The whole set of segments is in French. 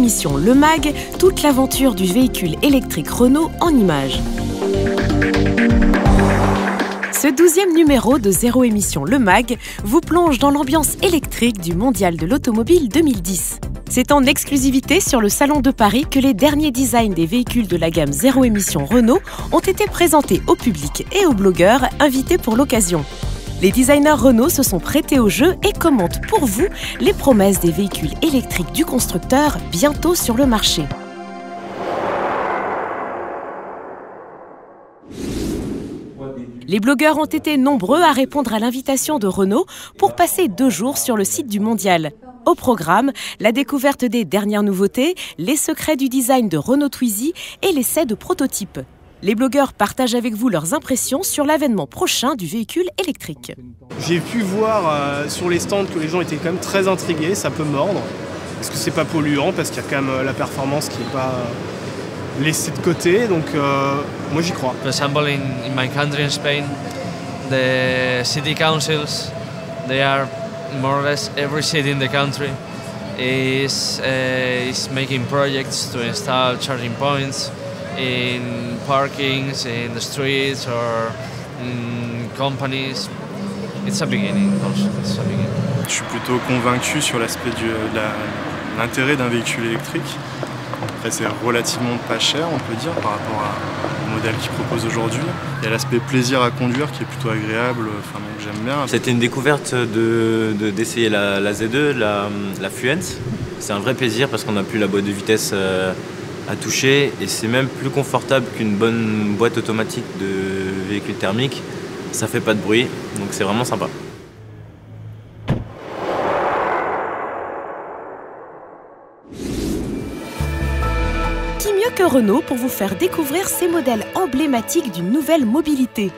émission Le Mag, toute l'aventure du véhicule électrique Renault en images. Ce 12e numéro de Zéro Émission Le Mag vous plonge dans l'ambiance électrique du Mondial de l'Automobile 2010. C'est en exclusivité sur le Salon de Paris que les derniers designs des véhicules de la gamme Zéro Émission Renault ont été présentés au public et aux blogueurs invités pour l'occasion. Les designers Renault se sont prêtés au jeu et commentent pour vous les promesses des véhicules électriques du constructeur bientôt sur le marché. Les blogueurs ont été nombreux à répondre à l'invitation de Renault pour passer 2 jours sur le site du Mondial. Au programme, la découverte des dernières nouveautés, les secrets du design de Renault Twizy et l'essai de prototypes. Les blogueurs partagent avec vous leurs impressions sur l'avènement prochain du véhicule électrique. J'ai pu voir sur les stands que les gens étaient quand même très intrigués, ça peut mordre. Parce que c'est pas polluant, parce qu'il y a quand même la performance qui n'est pas laissée de côté, donc moi j'y crois. For example, in my country, in Spain, the city councils, they are more or less every city in the country is making projects to install charging points in parkings, in the streets or in companies. It's a beginning also. It's a beginning. Je suis plutôt convaincu sur l'aspect de l'intérêt d'un véhicule électrique. Après, c'est relativement pas cher, on peut dire, par rapport au modèle qu'ils proposent aujourd'hui. Il y a l'aspect plaisir à conduire qui est plutôt agréable, enfin, donc j'aime bien. C'était une découverte d'essayer la Z2, la Fluence. C'est un vrai plaisir parce qu'on n'a plus la boîte de vitesse à toucher et c'est même plus confortable qu'une bonne boîte automatique de véhicule thermique. Ça fait pas de bruit, donc c'est vraiment sympa. Qui mieux que Renault pour vous faire découvrir ces modèles emblématiques d'une nouvelle mobilité?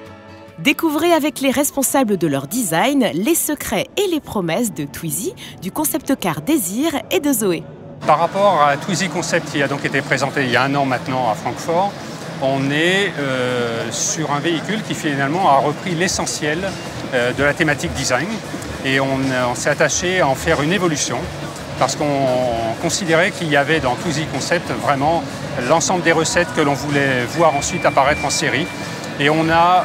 Découvrez avec les responsables de leur design les secrets et les promesses de Twizy, du concept car Désir et de Zoé. Par rapport à Twizy Concept qui a donc été présenté il y a 1 an maintenant à Francfort, on est sur un véhicule qui finalement a repris l'essentiel de la thématique design et on s'est attaché à en faire une évolution parce qu'on considérait qu'il y avait dans Twizy Concept vraiment l'ensemble des recettes que l'on voulait voir ensuite apparaître en série. Et on a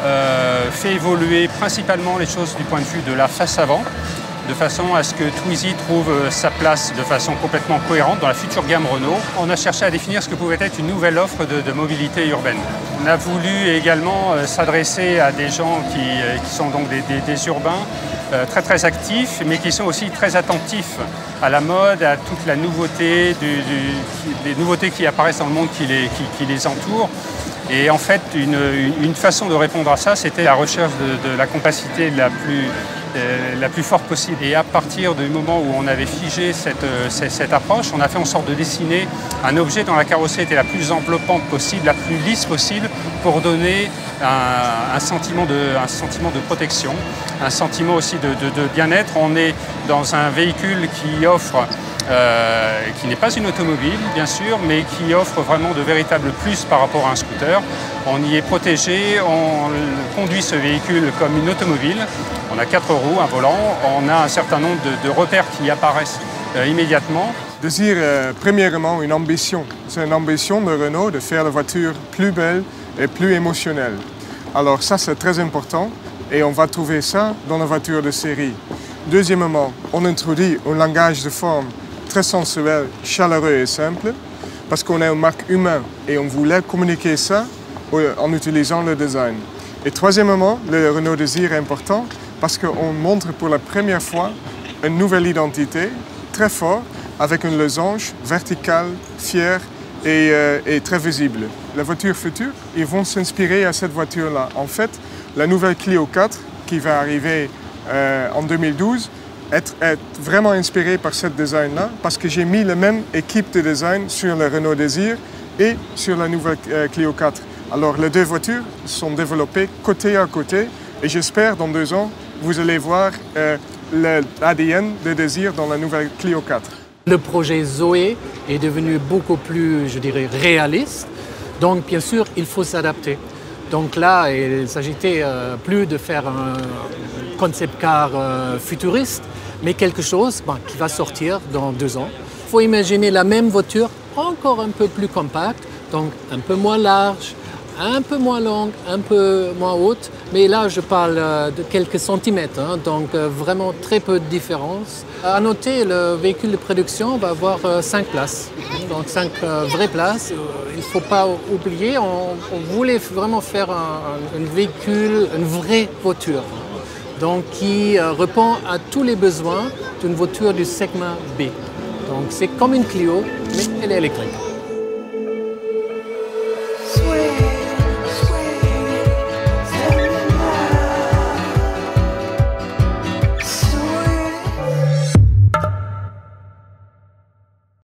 fait évoluer principalement les choses du point de vue de la face avant, de façon à ce que Twizy trouve sa place de façon complètement cohérente dans la future gamme Renault. On a cherché à définir ce que pouvait être une nouvelle offre de mobilité urbaine. On a voulu également s'adresser à des gens qui sont donc des urbains très actifs, mais qui sont aussi très attentifs à la mode, à toute la nouveauté, des nouveautés qui apparaissent dans le monde qui les entoure. Et en fait, une façon de répondre à ça, c'était la recherche de la compacité la plus forte possible. Et à partir du moment où on avait figé cette approche, on a fait en sorte de dessiner un objet dont la carrosserie était la plus enveloppante possible, la plus lisse possible, pour donner un sentiment de protection, un sentiment aussi de bien-être. On est dans un véhicule qui offre qui n'est pas une automobile, bien sûr, mais qui offre vraiment de véritables plus par rapport à un scooter. On y est protégé, on conduit ce véhicule comme une automobile. On a 4 roues, un volant, on a un certain nombre de repères qui apparaissent immédiatement. Désir, premièrement, une ambition. C'est une ambition de Renault de faire la voiture plus belle et plus émotionnelle. Alors ça, c'est très important et on va trouver ça dans la voiture de série. Deuxièmement, on introduit un langage de forme très sensuel, chaleureux et simple, parce qu'on est une marque humaine et on voulait communiquer ça en utilisant le design. Et troisièmement, le Renault Désir est important parce qu'on montre pour la première fois une nouvelle identité très forte avec une losange verticale, fière et très visible. La voiture future, ils vont s'inspirer à cette voiture-là. En fait, la nouvelle Clio 4 qui va arriver en 2012 est vraiment inspirée par ce design-là parce que j'ai mis la même équipe de design sur le Renault Désir et sur la nouvelle Clio 4. Alors les 2 voitures sont développées côté à côté et j'espère dans 2 ans, vous allez voir l'ADN de Désir dans la nouvelle Clio 4. Le projet Zoé est devenu beaucoup plus, je dirais, réaliste. Donc bien sûr, il faut s'adapter. Donc là, il ne s'agissait plus de faire un concept car futuriste, mais quelque chose qui va sortir dans 2 ans. Il faut imaginer la même voiture encore un peu plus compacte, donc un peu moins large, un peu moins longue, un peu moins haute, mais là je parle de quelques centimètres, hein, donc vraiment très peu de différence. À noter, le véhicule de production va avoir 5 places, donc 5 vraies places. Il ne faut pas oublier, on voulait vraiment faire un véhicule, une vraie voiture, donc qui répond à tous les besoins d'une voiture du segment B. Donc c'est comme une Clio, mais elle est électrique.